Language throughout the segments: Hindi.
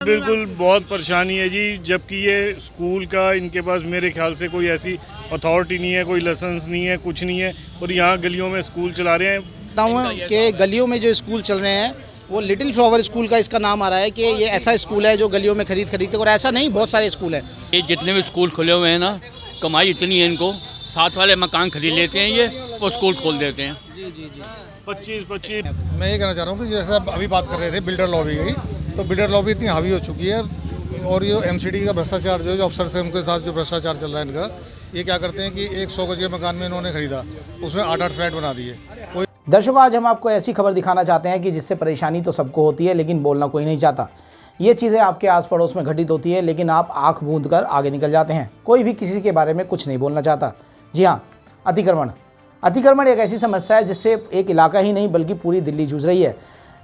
बिल्कुल बहुत परेशानी है जी, जबकि ये स्कूल का इनके पास मेरे ख्याल से कोई ऐसी अथॉरिटी नहीं है, कोई लाइसेंस नहीं है, कुछ नहीं है, और यहाँ गलियों में स्कूल चला रहे हैं। कि गलियों में जो स्कूल चल रहे हैं वो लिटिल फ्लावर स्कूल का इसका नाम आ रहा है कि ये ऐसा स्कूल है जो गलियों में खरीदते, और ऐसा नहीं, बहुत सारे स्कूल हैं। ये जितने भी स्कूल खुले हुए हैं ना, कमाई इतनी है इनको, साथ वाले मकान खरीद लेते हैं ये और स्कूल खोल देते हैं। जी जी जी 25 मैं ये कहना चाह रहा हूँ कि जैसे आप अभी बात कर रहे थे बिल्डर लॉबी की, तो बिल्डर लॉबी इतनी हावी हो चुकी है, और ये एमसीडी का भ्रष्टाचार जो अफसर से उनके साथ जो भ्रष्टाचार चल रहा है इनका, ये क्या करते हैं कि एक 100 गज के मकान में इन्होंने खरीदा, उसमें 8-8 फ्लैट बना दिए। दर्शकों, आज हम आपको ऐसी खबर दिखाना चाहते हैं कि जिससे परेशानी तो सबको होती है लेकिन बोलना कोई नहीं चाहता। ये चीज़ें आपके आस पड़ोस में घटित होती है लेकिन आप आंख मूंद कर आगे निकल जाते हैं। कोई भी किसी के बारे में कुछ नहीं बोलना चाहता। जी हाँ, अतिक्रमण एक ऐसी समस्या है जिससे एक इलाका ही नहीं बल्कि पूरी दिल्ली जूझ रही है।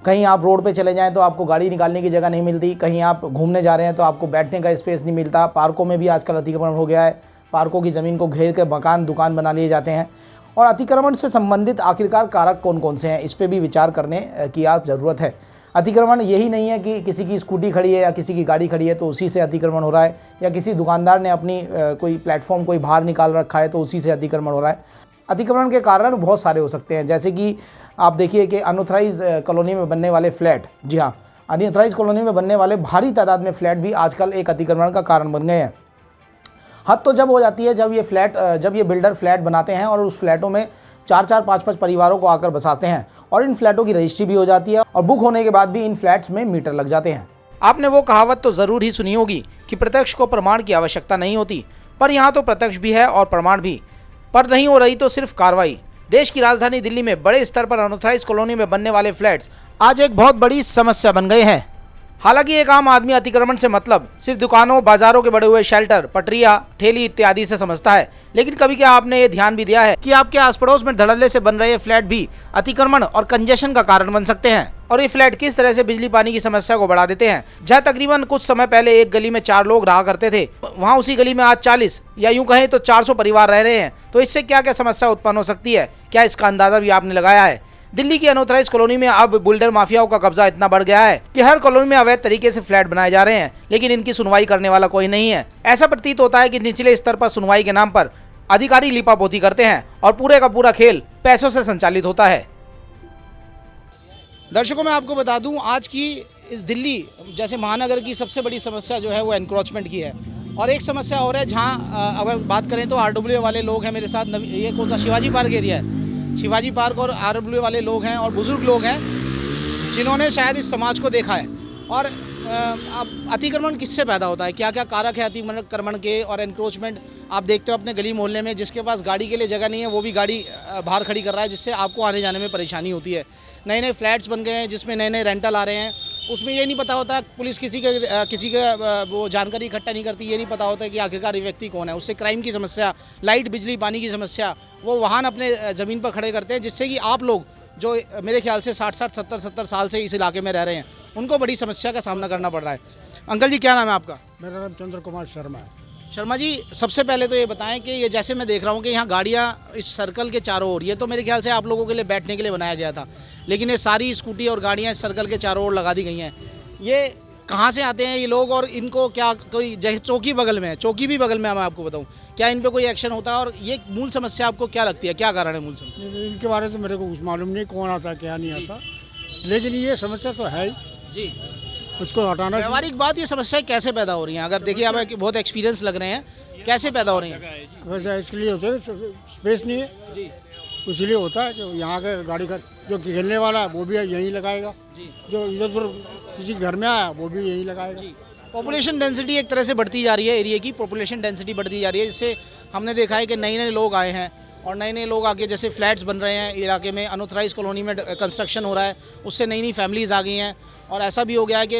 कहीं आप रोड पे चले जाएं तो आपको गाड़ी निकालने की जगह नहीं मिलती, कहीं आप घूमने जा रहे हैं तो आपको बैठने का स्पेस नहीं मिलता। पार्कों में भी आजकल अतिक्रमण हो गया है, पार्कों की ज़मीन को घेर कर मकान दुकान बना लिए जाते हैं। और अतिक्रमण से संबंधित आखिरकार कारक कौन कौन से हैं, इस पर भी विचार करने की आज ज़रूरत है। अतिक्रमण यही नहीं है कि किसी की स्कूटी खड़ी है या किसी की गाड़ी खड़ी है तो उसी से अतिक्रमण हो रहा है, या किसी दुकानदार ने अपनी कोई प्लेटफॉर्म कोई बाहर निकाल रखा है तो उसी से अतिक्रमण हो रहा है। अतिक्रमण के कारण बहुत सारे हो सकते हैं, जैसे कि आप देखिए कि अनऑथराइज कॉलोनी में बनने वाले फ्लैट, जी हाँ, अनऑथराइज कॉलोनी में बनने वाले भारी तादाद में फ्लैट भी आजकल एक अतिक्रमण का कारण बन गए हैं। हद तो जब हो जाती है जब ये बिल्डर फ्लैट बनाते हैं और उस फ्लैटों में 4-4, 5-5 परिवारों को आकर बसाते हैं, और इन फ्लैटों की रजिस्ट्री भी हो जाती है, और बुक होने के बाद भी इन फ्लैट्स में मीटर लग जाते हैं। आपने वो कहावत तो ज़रूर ही सुनी होगी कि प्रत्यक्ष को प्रमाण की आवश्यकता नहीं होती, पर यहाँ तो प्रत्यक्ष भी है और प्रमाण भी, पर नहीं हो रही तो सिर्फ कार्रवाई। देश की राजधानी दिल्ली में बड़े स्तर पर अनऑथराइज्ड कॉलोनी में बनने वाले फ्लैट्स आज एक बहुत बड़ी समस्या बन गए हैं। हालांकि एक आम आदमी अतिक्रमण से मतलब सिर्फ दुकानों बाजारों के बड़े हुए शेल्टर, पटरियां, ठेली इत्यादि से समझता है, लेकिन कभी क्या आपने ये ध्यान भी दिया है कि आपके आस पड़ोस में धड़ल्ले से बन रहे फ्लैट भी अतिक्रमण और कंजेशन का कारण बन सकते हैं, और ये फ्लैट किस तरह से बिजली पानी की समस्या को बढ़ा देते हैं। जहाँ तकरीबन कुछ समय पहले एक गली में 4 लोग रहा करते थे, वहाँ उसी गली में आज 40 या यूं कहें तो 400 परिवार रह रहे हैं। तो इससे क्या क्या समस्या उत्पन्न हो सकती है, क्या इसका अंदाजा भी आपने लगाया है? दिल्ली की अनऑथराइज्ड कॉलोनी में अब बिल्डर माफियाओं का कब्जा इतना बढ़ गया है कि हर कॉलोनी में अवैध तरीके से फ्लैट बनाए जा रहे हैं, लेकिन इनकी सुनवाई करने वाला कोई नहीं है। ऐसा प्रतीत होता है कि निचले स्तर पर सुनवाई के नाम पर अधिकारी लीपापोती करते हैं और पूरे का पूरा खेल पैसों से संचालित होता है। दर्शकों, मैं आपको बता दूं, आज की इस दिल्ली जैसे महानगर की सबसे बड़ी समस्या जो है वो एनक्रोचमेंट की है, और एक समस्या और है जहाँ अगर बात करें तो आरडब्ल्यू वाले लोग हैं मेरे साथ। ये कौन सा शिवाजी पार्क एरिया है, शिवाजी पार्क और आरडब्ल्यू वाले लोग हैं और बुजुर्ग लोग हैं जिन्होंने शायद इस समाज को देखा है। और अब अतिक्रमण किससे पैदा होता है, क्या क्या कारक है अतिक्रमण के और एनक्रोचमेंट। आप देखते हो अपने गली मोहल्ले में जिसके पास गाड़ी के लिए जगह नहीं है वो भी गाड़ी बाहर खड़ी कर रहा है, जिससे आपको आने जाने में परेशानी होती है। नए नए फ्लैट्स बन गए हैं जिसमें नए नए रेंटल आ रहे हैं, उसमें ये नहीं पता होता, पुलिस किसी का वो जानकारी इकट्ठा नहीं करती, ये नहीं पता होता कि आखिरकार ये व्यक्ति कौन है। उससे क्राइम की समस्या, लाइट बिजली पानी की समस्या, वो वाहन अपने ज़मीन पर खड़े करते हैं, जिससे कि आप लोग जो मेरे ख्याल से 60-60, 70-70 साल से इस इलाके में रह रहे हैं उनको बड़ी समस्या का सामना करना पड़ रहा है। अंकल जी, क्या नाम है आपका? मेरा नाम चंद्र कुमार शर्मा है। शर्मा जी, सबसे पहले तो ये बताएं कि ये जैसे मैं देख रहा हूँ कि यहाँ गाड़ियाँ इस सर्कल के चारों ओर, ये तो मेरे ख्याल से आप लोगों के लिए बैठने के लिए बनाया गया था, लेकिन ये सारी स्कूटी और गाड़ियाँ इस सर्कल के चारों ओर लगा दी गई हैं। ये कहाँ से आते हैं ये लोग, और इनको क्या कोई जैसे चौकी बगल में है, चौकी भी बगल में है, मैं आपको बताऊँ, क्या इन पर कोई एक्शन होता है? और ये मूल समस्या आपको क्या लगती है, क्या कारण है मूल समस्या? इनके बारे में तो मेरे को कुछ मालूम नहीं, कौन आता है क्या नहीं आता, लेकिन ये समस्या तो है ही जी, उसको हटाना। व्यवहारिक बात, ये समस्या कैसे पैदा हो रही है? अगर देखिए आप बहुत एक्सपीरियंस लग रहे हैं, कैसे पैदा हो रही है? वैसे इसके लिए होता है स्पेस नहीं है जी, इसीलिए होता है कि यहाँ के गाड़ी का जो खेलने वाला है वो भी यहीं लगाएगा जी, जो इधर उधर किसी घर में आया वो भी यहीं लगाएगा जी। पॉपुलेशन डेंसिटी एक तरह से बढ़ती जा रही है, एरिया की पॉपुलेशन डेंसिटी बढ़ती जा रही है, जिससे हमने देखा है कि नए नए लोग आए हैं और नए नए लोग आके जैसे फ्लैट्स बन रहे हैं इलाके में, अनऑथराइज्ड कॉलोनी में कंस्ट्रक्शन हो रहा है, उससे नई नई फैमिलीज आ गई हैं। और ऐसा भी हो गया है कि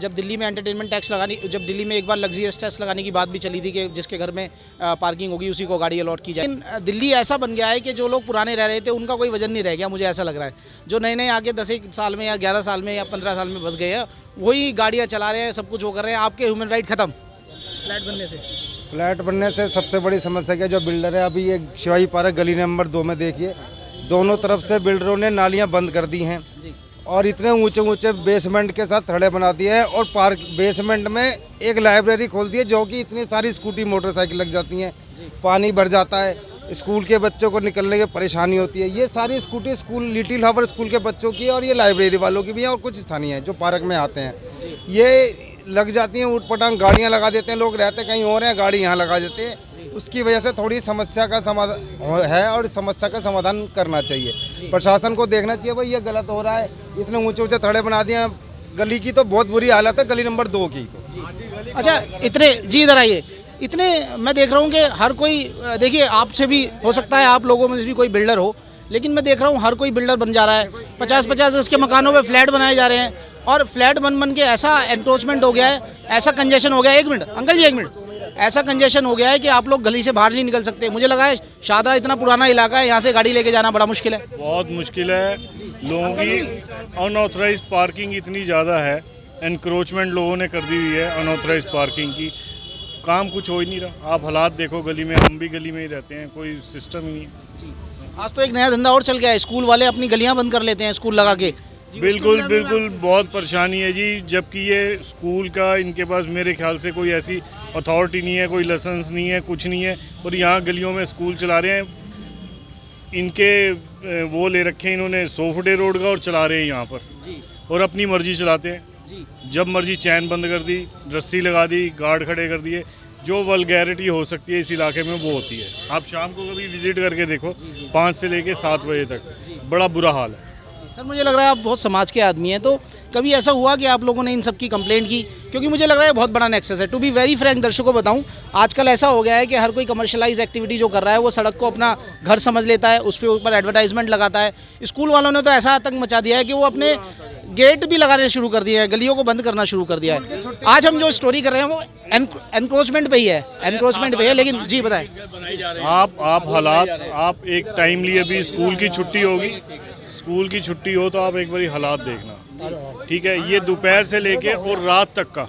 जब दिल्ली में एंटरटेनमेंट टैक्स जब दिल्ली में एक बार लग्जरियस टैक्स लगाने की बात भी चली थी कि जिसके घर में पार्किंग होगी उसी को गाड़ी अलॉट की जाए, लेकिन दिल्ली ऐसा बन गया है कि जो लोग पुराने रह रहे थे उनका कोई वजन नहीं रह गया, मुझे ऐसा लग रहा है। जो नए नए आके 10 साल में या 11 साल में या 15 साल में बस गए हैं, वही गाड़ियाँ चला रहे हैं, सब कुछ वो कर रहे हैं। आपके ह्यूमन राइट खत्म फ्लैट बनने से सबसे बड़ी समस्या क्या, जो बिल्डर है, अभी ये शिवाजी पार्क गली नंबर 2 में देखिए, दोनों तरफ से बिल्डरों ने नालियां बंद कर दी हैं, और इतने ऊंचे ऊंचे बेसमेंट के साथ थड़े बना दिए हैं और पार्क बेसमेंट में एक लाइब्रेरी खोल दी है, जो कि इतनी सारी स्कूटी मोटरसाइकिल लग जाती हैं, पानी भर जाता है, स्कूल के बच्चों को निकलने की परेशानी होती है। ये सारी स्कूटी स्कूल लिटिल हावर स्कूल के बच्चों की और ये लाइब्रेरी वालों की भी है और कुछ स्थानीय हैं जो पार्क में आते हैं, ये लग जाती हैं। ऊटपटांग गाड़ियाँ लगा देते हैं, लोग रहते कहीं और हैं, गाड़ी यहाँ लगा देते हैं। उसकी वजह से थोड़ी समस्या का समाधान है और इस समस्या का समाधान करना चाहिए। प्रशासन को देखना चाहिए भाई ये गलत हो रहा है, इतने ऊंचे ऊंचे थड़े बना दिए हैं। गली की तो बहुत बुरी हालत है, गली नंबर 2 की। अच्छा, इतने जी इधर आइए, इतने मैं देख रहा हूँ कि हर कोई, देखिए आपसे भी हो सकता है, आप लोगों में से भी कोई बिल्डर हो, लेकिन मैं देख रहा हूँ हर कोई बिल्डर बन जा रहा है। 50-50 इसके मकानों पे फ्लैट बनाए जा रहे हैं और फ्लैट बन के ऐसा एनक्रोचमेंट हो गया है, ऐसा कंजेशन हो गया है। 1 मिनट अंकल जी, 1 मिनट। ऐसा कंजेशन हो गया है कि आप लोग गली से बाहर नहीं निकल सकते। मुझे लगा है शादरा इतना पुराना इलाका है, यहाँ से गाड़ी लेके जाना बड़ा मुश्किल है। बहुत मुश्किल है, लोगों की अनऑथराइज पार्किंग इतनी ज़्यादा है, एनक्रोचमेंट लोगों ने कर दी हुई है अनऑथराइज पार्किंग की। काम कुछ हो ही नहीं रहा। आप हालात देखो गली में, हम भी गली में ही रहते हैं, कोई सिस्टम ही नहीं। आज तो एक नया धंधा और चल गया है, स्कूल वाले अपनी गलियां बंद कर लेते हैं स्कूल लगा के। बिल्कुल बिल्कुल, बहुत परेशानी है जी। जबकि ये स्कूल का, इनके पास मेरे ख्याल से कोई ऐसी अथॉरिटी नहीं है, कोई लाइसेंस नहीं है, कुछ नहीं है, और यहाँ गलियों में स्कूल चला रहे हैं। इनके वो ले रखे हैं इन्होंने सोफडे रोड का और चला रहे हैं यहाँ पर, और अपनी मर्जी चलाते हैं। जब मर्जी चैन बंद कर दी, रस्सी लगा दी, गार्ड खड़े कर दिए। जो वल्गैरिटी हो सकती है इस इलाके में वो होती है। आप शाम को कभी विजिट करके देखो, 5 से लेके 7 बजे तक बड़ा बुरा हाल है। सर, मुझे लग रहा है आप बहुत समाज के आदमी हैं, तो कभी ऐसा हुआ कि आप लोगों ने इन सब की कंप्लेंट की? क्योंकि मुझे लग रहा है बहुत बड़ा नेक्सस है। टू बी वेरी फ्रैंक दर्शकों बताऊं, आजकल ऐसा हो गया है कि हर कोई कमर्शियलाइज एक्टिविटी जो कर रहा है वो सड़क को अपना घर समझ लेता है, उस पर ऊपर एडवर्टाइजमेंट लगाता है। स्कूल वालों ने तो ऐसा आतंक मचा दिया है कि वो अपने गेट भी लगाने शुरू कर दिए हैं, गलियों को बंद करना शुरू कर दिया है। आज हम जो स्टोरी कर रहे हैं वो एनक्रोचमेंट पे ही है, एनक्रोचमेंट पे है। लेकिन जी बताएं। आप हालात, आप एक टाइमली, अभी स्कूल की छुट्टी होगी, स्कूल की छुट्टी हो तो आप एक बारी हालात देखना, ठीक है। ये दोपहर से लेके और रात तक का,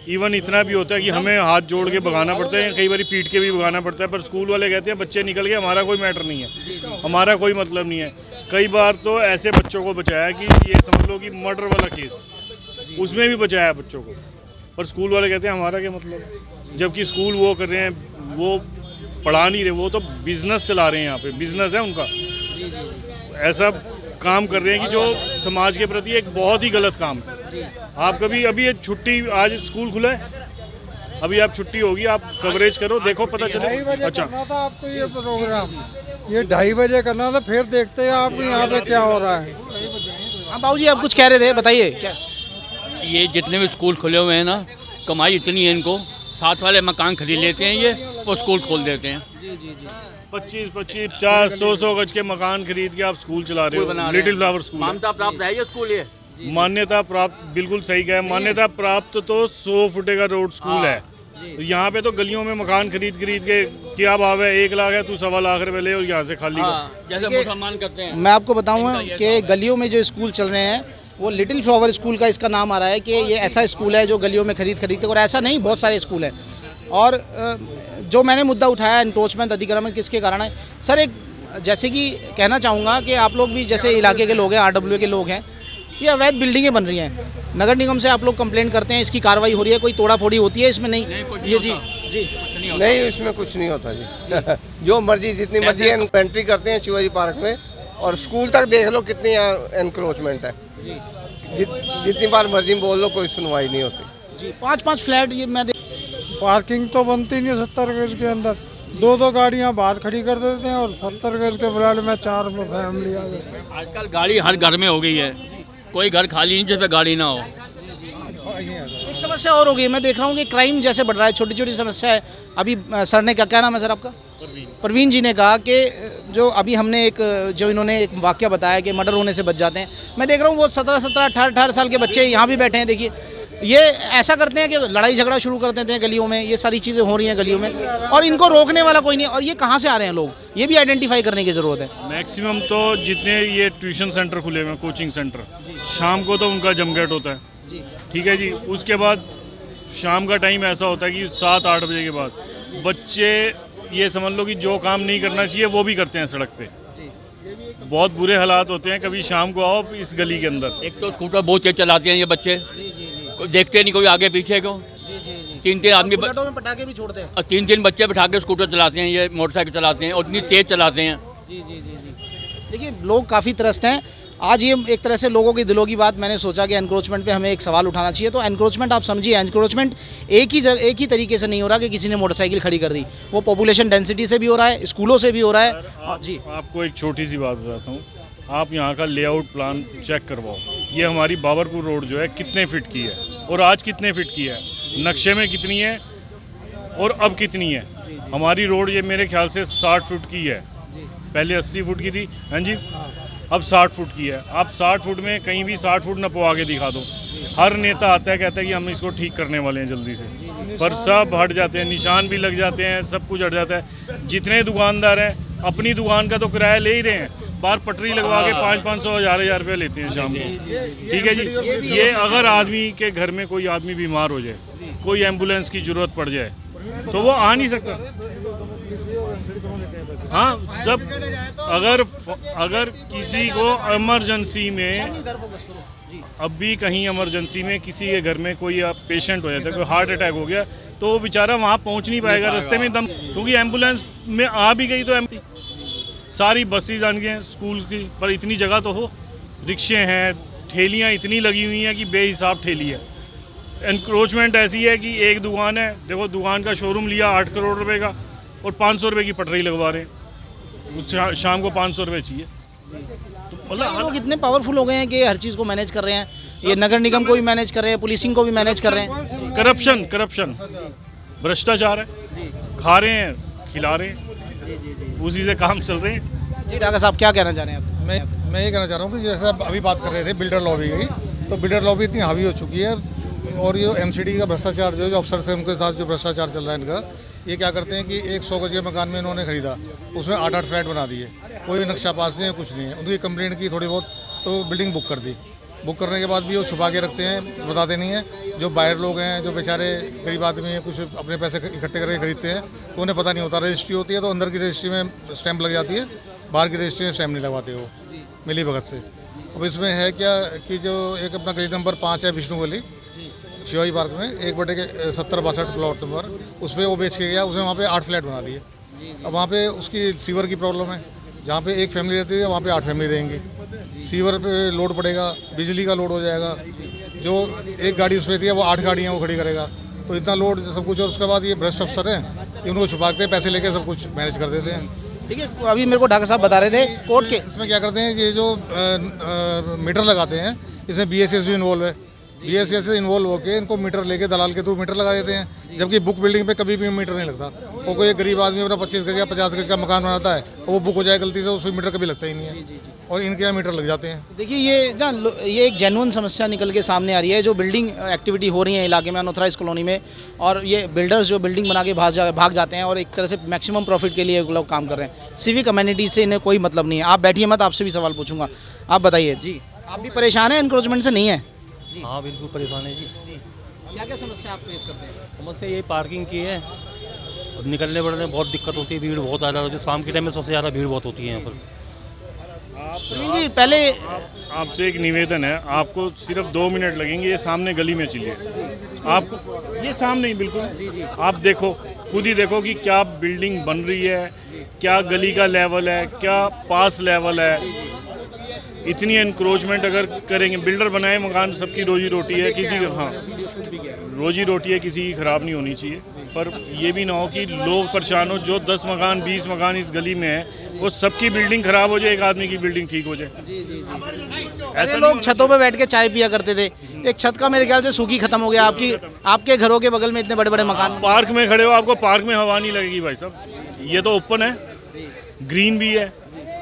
इवन इतना भी होता है कि हमें हाथ जोड़ के भगाना पड़ता है, कई बार पीट के भी भगाना पड़ता है। पर स्कूल वाले कहते हैं बच्चे निकल गए, हमारा कोई मैटर नहीं है, हमारा कोई मतलब नहीं है। कई बार तो ऐसे बच्चों को बचाया कि ये समझ लो कि मर्डर वाला केस, उसमें भी बचाया बच्चों को, पर स्कूल वाले कहते हैं हमारा क्या मतलब। जबकि स्कूल वो कर रहे हैं, वो पढ़ा नहीं रहे, वो तो बिजनेस चला रहे हैं, यहाँ पे बिजनेस है उनका। ऐसा काम कर रहे हैं कि जो समाज के प्रति एक बहुत ही गलत काम है। आप कभी, अभी ये छुट्टी, आज स्कूल खुला है, अभी आप छुट्टी होगी, आप कवरेज करो, देखो पता चले। अच्छा, आपको ये प्रोग्राम ये 2:30 बजे करना था, फिर देखते हैं आप यहाँ पे क्या हो रहा है। हाँ बाबूजी, आप कुछ कह रहे थे, बताइए क्या। ये जितने भी स्कूल खुले हुए हैं ना, कमाई इतनी है इनको, साथ वाले मकान खरीद लेते हैं ये और स्कूल खोल देते हैं। 25, 50, 100 गज के मकान खरीद के आप स्कूल चला रहे हो। लिटिल फ्लावर स्कूल मान्यता प्राप्त है ये स्कूल, ये मान्यता प्राप्त, बिल्कुल सही कहा, मान्यता प्राप्त तो 100 फुटे का रोड स्कूल है। यहाँ पे तो गलियों में मकान खरीद के क्या भाव है, 1 लाख है, तू 1.25 लाख रुपए ले और यहाँ से खाली कर। जैसे मुसलमान करते हैं। मैं आपको बताऊँ कि गलियों में जो स्कूल चल रहे हैं वो लिटिल फ्लावर स्कूल का इसका नाम आ रहा है कि ये ऐसा स्कूल है जो गलियों में खरीद के, और ऐसा नहीं, बहुत सारे स्कूल हैं। और जो मैंने मुद्दा उठाया एनक्रोचमेंट अतिक्रमण किसके कारण है, सर, एक जैसे कि कहना चाहूँगा कि आप लोग भी जैसे इलाके के लोग हैं, RWA के लोग हैं, ये अवैध बिल्डिंगें बन रही हैं। नगर निगम से आप लोग कंप्लेंट करते हैं, इसकी कार्रवाई हो रही है, कोई तोड़ा फोड़ी होती है इसमें? नहीं ये जी नहीं, इसमें कुछ नहीं होता जी। जो मर्जी, जितनी मर्जी एंट्री करते हैं शिवाजी पार्क में, और स्कूल तक देख लो कितनी एनक्रोचमेंट है। जितनी बार मर्जी बोल लो, कोई सुनवाई नहीं होती जी। 5-5 फ्लैट, ये मैं पार्किंग तो बनती नहीं 70 गज के अंदर, 2-2 गाड़ियाँ बाहर खड़ी कर देते हैं, और 70 गज के फ्लैट में 4 फैमिली आ जाती है। आजकल गाड़ी हर घर में हो गई है, कोई घर खाली नहीं जिसपे गाड़ी ना हो। एक समस्या और हो गई, मैं देख रहा हूँ कि क्राइम जैसे बढ़ रहा है, छोटी छोटी समस्या है। अभी सर ने क्या नाम है सर आपका? परवीन जी ने कहा कि जो अभी हमने जो इन्होंने एक वाकया बताया कि मर्डर होने से बच जाते हैं। मैं देख रहा हूँ वो 17, 18 साल के बच्चे यहाँ भी बैठे हैं। देखिए, ये ऐसा करते हैं कि लड़ाई झगड़ा शुरू कर देते हैं गलियों में। ये सारी चीज़ें हो रही हैं गलियों में, और इनको रोकने वाला कोई नहीं। और ये कहाँ से आ रहे हैं लोग, ये भी आइडेंटिफाई करने की ज़रूरत है। मैक्सिमम तो जितने ये ट्यूशन सेंटर खुले हुए हैं, कोचिंग सेंटर, शाम को तो उनका जमघट होता है, ठीक है जी। उसके बाद शाम का टाइम ऐसा होता है कि 7-8 बजे के बाद बच्चे, ये समझ लो कि जो काम नहीं करना चाहिए वो भी करते हैं सड़क पे, बहुत बुरे हालात होते हैं। कभी शाम को आओ इस गली के अंदर, एक तो स्कूटर बहुत तेज चलाते हैं ये बच्चे, कोई देखते नहीं कोई आगे पीछे को। तीन आदमी बुलेटों में पटाखे भी छोड़ते हैं। और तीन बच्चे बैठा के स्कूटर चलाते हैं, ये मोटरसाइकिल चलाते हैं और इतनी तेज चलाते हैं। जी। देखिए लोग काफ़ी त्रस्त हैं। आज ये एक तरह से लोगों की दिलों की बात, मैंने सोचा कि एनक्रोचमेंट पे हमें एक सवाल उठाना चाहिए। तो एनक्रोचमेंट आप समझिए, एनक्रोचमेंट एक ही तरीके से नहीं हो रहा कि किसी ने मोटरसाइकिल खड़ी कर दी। वो पॉपुलेशन डेंसिटी से भी हो रहा है, स्कूलों से भी हो रहा है। जी आपको एक छोटी सी बात बताता हूँ, आप यहाँ का लेआउट प्लान चेक करवाओ। ये हमारी बाबरपुर रोड जो है कितने फीट की है और आज कितने फीट की है, नक्शे में कितनी है और अब कितनी है। हमारी रोड ये मेरे ख्याल से 60 फुट की है, पहले 80 फुट की थी। हाँ जी, अब 60 फुट की है। आप 60 फुट में कहीं भी 60 फुट नपवा के दिखा दो, हर नेता आता है कहता है कि हम इसको ठीक करने वाले हैं जल्दी से, पर सब हट जाते हैं, निशान भी लग जाते हैं, सब कुछ हट जाता है। जितने दुकानदार हैं अपनी दुकान का तो किराया ले ही रहे हैं, बाहर पटरी लगवा के 500-500 हज़ार रुपये लेते हैं शाम को। ठीक है जी, ये अगर आदमी के घर में कोई आदमी बीमार हो जाए, कोई एम्बुलेंस की ज़रूरत पड़ जाए तो वो आ नहीं सकता। हाँ, सब अगर किसी को इमरजेंसी में, अब भी कहीं इमरजेंसी में किसी के घर में कोई पेशेंट हो जाता है, कोई हार्ट अटैक हो गया, तो वो बेचारा वहाँ पहुँच नहीं पाएगा, रास्ते में दम, क्योंकि एम्बुलेंस में आ भी गई तो सारी बसेज आन गई हैं स्कूल की, पर इतनी जगह तो हो, रिक्शे हैं, ठेलियाँ इतनी लगी हुई हैं कि बेहिसाब ठेली है। एनक्रोचमेंट ऐसी है कि एक दुकान है, देखो दुकान का शोरूम लिया 8 करोड़ रुपए का और 500 रुपये की पटरी लगवा रहे हैं, उस शाम को 500 रुपये चाहिए। तो मतलब लोग इतने पावरफुल हो गए हैं कि हर चीज़ को मैनेज कर रहे हैं। ये नगर निगम को भी मैनेज कर रहे हैं, पुलिसिंग को भी मैनेज कर रहे हैं। करप्शन भ्रष्टाचार है, खा रहे हैं, खिला रहे हैं, उसी से काम चल रहे हैं। जी डॉक्टर साहब क्या कहना चाह रहे हैं आप? मैं ये कहना चाह रहा हूँ कि जैसा अभी बात कर रहे थे बिल्डर लॉबी की, तो बिल्डर लॉबी इतनी हावी हो चुकी है, और ये एमसीडी का भ्रष्टाचार जो अफसर से उनके साथ जो भ्रष्टाचार चल रहा है इनका, ये क्या करते हैं कि एक 100 गज के मकान में इन्होंने खरीदा, उसमें 8-8 फ्लैट बना दिए, कोई नक्शा पास नहीं है, कुछ नहीं है। उनकी कंप्लेंट की थोड़ी बहुत, तो बिल्डिंग बुक कर दी। बुक करने के बाद भी वो छुपा के रखते हैं, बताते नहीं हैं। जो बाहर लोग हैं, जो बेचारे गरीब आदमी हैं, कुछ अपने पैसे इकट्ठे करके खरीदते हैं, तो उन्हें पता नहीं होता। रजिस्ट्री होती है तो अंदर की रजिस्ट्री में स्टैंप लग जाती है, बाहर की रजिस्ट्री में स्टैंप नहीं लगवाते वो, मिली भगत से। अब इसमें है क्या कि जो एक अपना गली नंबर 5 है विष्णु गली शिवाजी पार्क में, 1/70-62 प्लॉट नंबर, उस पर वो बेच के गया, उसने वहाँ पे 8 फ्लैट बना दिए। अब वहाँ पे उसकी सीवर की प्रॉब्लम है, जहाँ पे एक फैमिली रहती है वहाँ पे 8 फैमिली रहेंगी। सीवर पे लोड पड़ेगा, बिजली का लोड हो जाएगा, जो एक गाड़ी उस पर थी वो 8 गाड़ियाँ वो खड़ी करेगा, तो इतना लोड सब कुछ। और उसके बाद ये भ्रष्ट अफसर हैं, ये उनको छुपाते हैं, पैसे लेके सब कुछ मैनेज कर देते हैं। ठीक है, अभी मेरे को ढाका साहब बता रहे थे कोर्ट के, इसमें क्या करते हैं, ये जो मीटर लगाते हैं, इसमें BSS भी इन्वॉल्व है। BSS से इन्वॉल्व होकर इनको मीटर लेके दलाल के थ्रू मीटर लगा देते हैं, जबकि बुक बिल्डिंग पे कभी भी मीटर नहीं लगता। वो कोई गरीब आदमी अपना 25 गज या 50 गज का मकान बनाता है, और वो बुक हो जाए गलती से, उस पर मीटर कभी लगता ही नहीं है, और इनके यहाँ मीटर लग जाते हैं। देखिए ये एक जेन्युइन समस्या निकल के सामने आ रही है, जो बिल्डिंग एक्टिविटी हो रही है इलाके में, अनऑथराइज कॉलोनी में, और ये बिल्डर्स जो बिल्डिंग बना के भाग जाते हैं, और एक तरह से मैक्सिमम प्रॉफिट के लिए लोग काम कर रहे हैं। सिविक कम्युनिटी से इन्हें कोई मतलब नहीं है। आप बैठिए मत, आपसे भी सवाल पूछूंगा, आप बताइए जी, आप भी परेशान हैं एनक्रोचमेंट से? नहीं है? हाँ बिल्कुल परेशान है जी। क्या क्या समस्या आप फेस करते हैं? समस्या ये पार्किंग की है, निकलने बढ़ने में बहुत दिक्कत होती है, भीड़ बहुत ज़्यादा होती है, शाम के टाइम में सबसे ज़्यादा भीड़ बहुत होती है यहाँ पर। जी पहले आपसे एक निवेदन है, आपको सिर्फ 2 मिनट लगेंगे, ये सामने गली में चलिए, आप ये सामने ही बिल्कुल आप देखो, खुद ही देखो कि क्या बिल्डिंग बन रही है, क्या गली का लेवल है, क्या पास लेवल है। इतनी एनक्रोचमेंट अगर करेंगे, बिल्डर बनाए मकान, सबकी रोजी रोटी है, किसी की हाँ रोजी रोटी है, किसी की ख़राब नहीं होनी चाहिए, पर ये भी ना हो कि लोग परेशान हो। जो 10 मकान 20 मकान इस गली में है, वो सबकी बिल्डिंग ख़राब हो जाए, एक आदमी की बिल्डिंग ठीक हो जाए। ऐसे लोग छतों पे बैठ के चाय पिया करते थे, एक छत का मेरे ख्याल से सूखी खत्म हो गया। आपके घरों के बगल में इतने बड़े बड़े मकान, पार्क में खड़े हो, आपको पार्क में हवा नहीं लगेगी भाई साहब, ये तो ओपन है, ग्रीन भी है,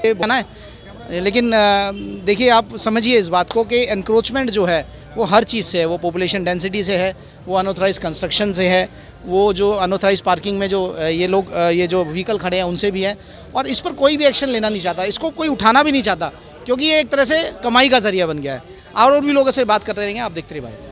ये बना है। लेकिन देखिए आप समझिए इस बात को कि एनक्रोचमेंट जो है वो हर चीज़ से है, वो पॉपुलेशन डेंसिटी से है, वो अनऑथराइज कंस्ट्रक्शन से है, वो जो अनऑथराइज पार्किंग में जो ये लोग ये जो व्हीकल खड़े हैं उनसे भी है, और इस पर कोई भी एक्शन लेना नहीं चाहता, इसको कोई उठाना भी नहीं चाहता, क्योंकि ये एक तरह से कमाई का जरिया बन गया है। और भी लोगों से बात करते रहेंगे, आप देखते रहिए भाई।